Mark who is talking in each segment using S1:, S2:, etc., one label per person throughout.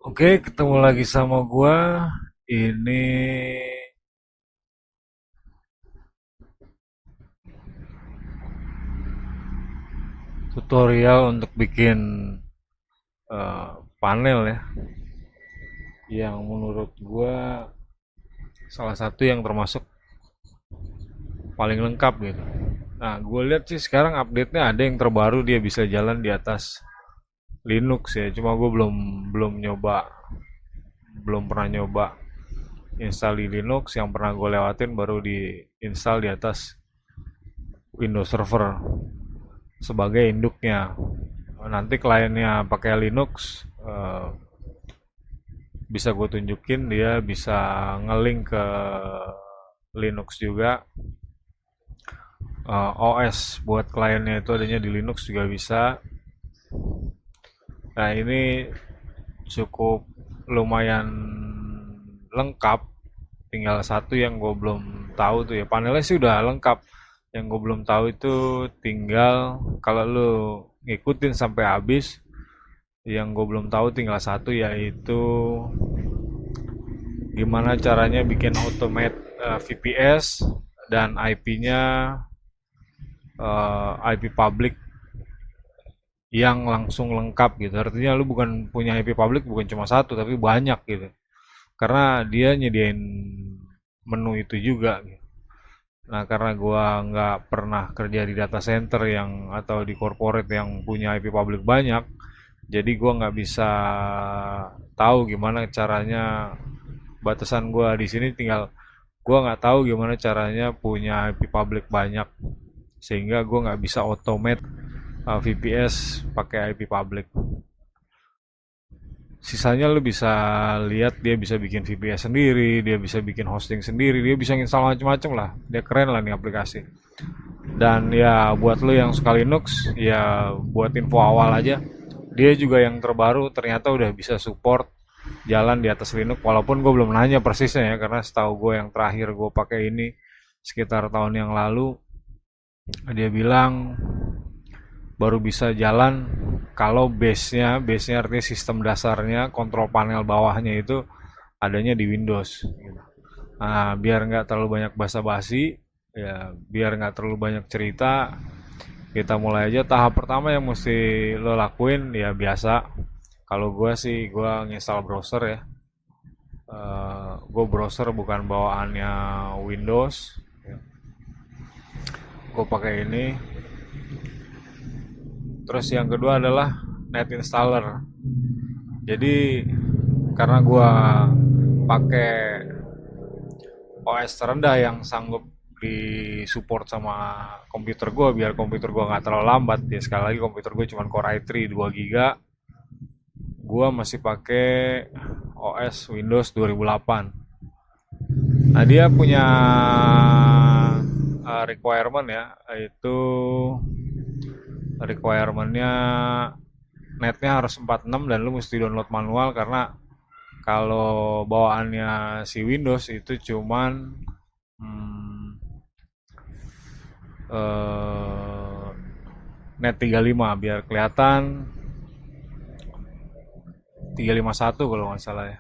S1: Oke, ketemu lagi sama gua. Ini tutorial untuk bikin eh, panel ya, yang menurut gua salah satu yang termasuk paling lengkap gitu. Nah, gue lihat sih sekarang update-nya ada yang terbaru dia bisa jalan di atas Linux ya. Cuma gue belum belum nyoba, belum pernah nyoba install di Linux. Yang pernah gue lewatin baru di install di atas Windows Server sebagai induknya. Nanti kliennya pakai Linux, bisa gue tunjukin dia bisa ngelink ke Linux juga. OS buat kliennya itu adanya di Linux juga bisa. Nah ini cukup lumayan lengkap. Tinggal satu yang gue belum tahu tuh ya, panelnya sih udah lengkap. Yang gue belum tahu itu tinggal kalau lu ngikutin sampai habis. Yang gue belum tahu tinggal satu, yaitu gimana caranya bikin automate VPS dan IP-nya IP public yang langsung lengkap gitu. Artinya lu bukan punya IP public bukan cuma satu tapi banyak gitu. Karena dia nyediain menu itu juga gitu. Nah, karena gua nggak pernah kerja di data center yang atau di corporate yang punya IP public banyak, jadi gua nggak bisa tahu gimana caranya. Batasan gua di sini tinggal gua nggak tahu gimana caranya punya IP public banyak, sehingga gua nggak bisa automate VPS pakai IP public. Sisanya lu bisa lihat dia bisa bikin VPS sendiri, dia bisa bikin hosting sendiri, dia bisa install macam-macam lah. Dia keren lah nih aplikasi. Dan ya buat lu yang suka Linux, ya buat info awal aja. Dia juga yang terbaru ternyata udah bisa support jalan di atas Linux. Walaupun gue belum nanya persisnya ya, karena setahu gue yang terakhir gue pakai ini sekitar tahun yang lalu, dia bilang baru bisa jalan kalau base-nya artinya sistem dasarnya, kontrol panel bawahnya itu adanya di Windows. Nah, biar nggak terlalu banyak basa-basi, ya biar nggak terlalu banyak cerita, kita mulai aja. Tahap pertama yang mesti lo lakuin ya biasa. Kalau gue sih gue nginstal browser ya. Gue browser bukan bawaannya Windows. Gue pakai ini. Terus yang kedua adalah net installer. Jadi karena gua pakai OS terendah yang sanggup di support sama komputer gua, biar komputer gua nggak terlalu lambat ya. Sekali lagi komputer gue cuma Core i3 2 GB. Gua masih pakai OS Windows 2008. Nah, dia punya requirement ya, itu requirementnya netnya harus 46 dan lu mesti download manual, karena kalau bawaannya si Windows itu cuman hmm, eh, net 35 biar kelihatan 351 kalau nggak salah ya.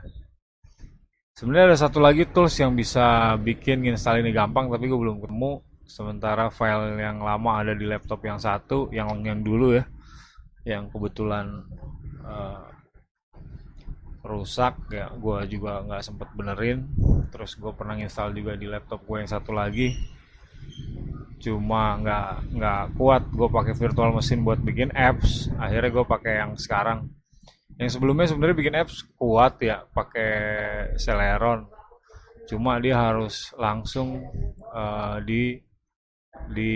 S1: Sebenarnya ada satu lagi tools yang bisa bikin install ini gampang tapi gue belum ketemu. Sementara file yang lama ada di laptop yang satu, yang dulu ya, yang kebetulan eh, rusak ya, gue juga nggak sempet benerin. Terus gue pernah install juga di laptop gue yang satu lagi, cuma nggak kuat. Gue pakai virtual machine buat bikin apps, akhirnya gue pakai yang sekarang. Yang sebelumnya sebenarnya bikin apps kuat ya, pakai Celeron, cuma dia harus langsung di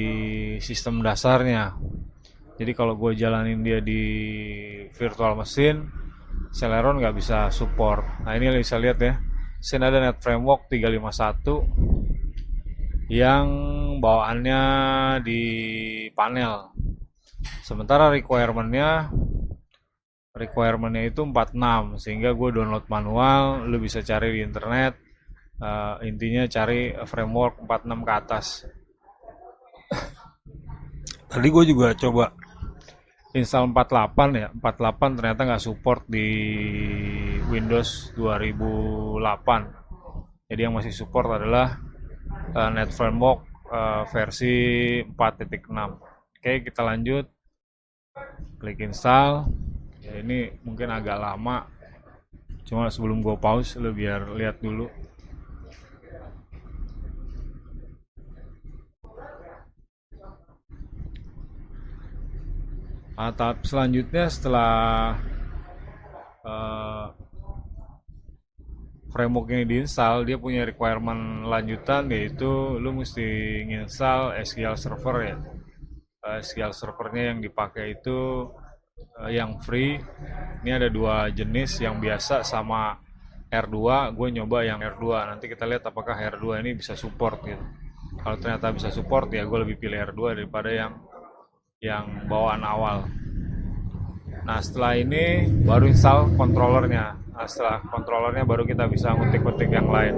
S1: sistem dasarnya. Jadi kalau gue jalanin dia di virtual machine, Celeron nggak bisa support. Nah ini bisa lihat ya, sini ada Net Framework 351 yang bawaannya di panel. Sementara requirementnya itu 46, sehingga gue download manual. Lu bisa cari di internet. Intinya cari framework 46 ke atas. Tadi gue juga coba install 48 ya, 48 ternyata nggak support di Windows 2008. Jadi yang masih support adalah Net Framework versi 4.6. Oke, kita lanjut. Klik install. Ya ini mungkin agak lama. Cuma sebelum gue pause, lo biar lihat dulu. Tahap selanjutnya setelah uh, framework ini diinstal, dia punya requirement lanjutan yaitu lu mesti nginstal SQL Server ya. SQL Servernya yang dipakai itu yang free. Ini ada dua jenis, yang biasa sama R2. Gue nyoba yang R2. Nanti kita lihat apakah R2 ini bisa support gitu. Kalau ternyata bisa support ya gue lebih pilih R2 daripada yang bawaan awal. Nah setelah ini baru install controllernya. Nah, setelah controllernya baru kita bisa ngutik-ngutik yang lain.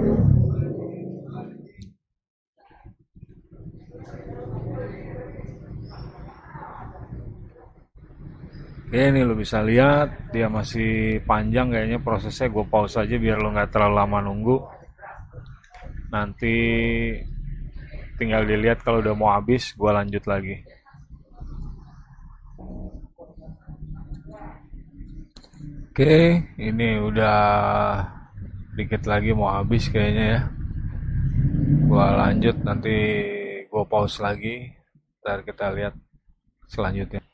S1: Oke, ini lo bisa lihat dia masih panjang kayaknya prosesnya. Gue pause aja biar lo nggak terlalu lama nunggu. Nanti tinggal dilihat kalau udah mau habis, gue lanjut lagi. Oke, ini udah dikit lagi mau habis kayaknya ya. Gue lanjut, nanti gue pause lagi. Ntar kita lihat selanjutnya.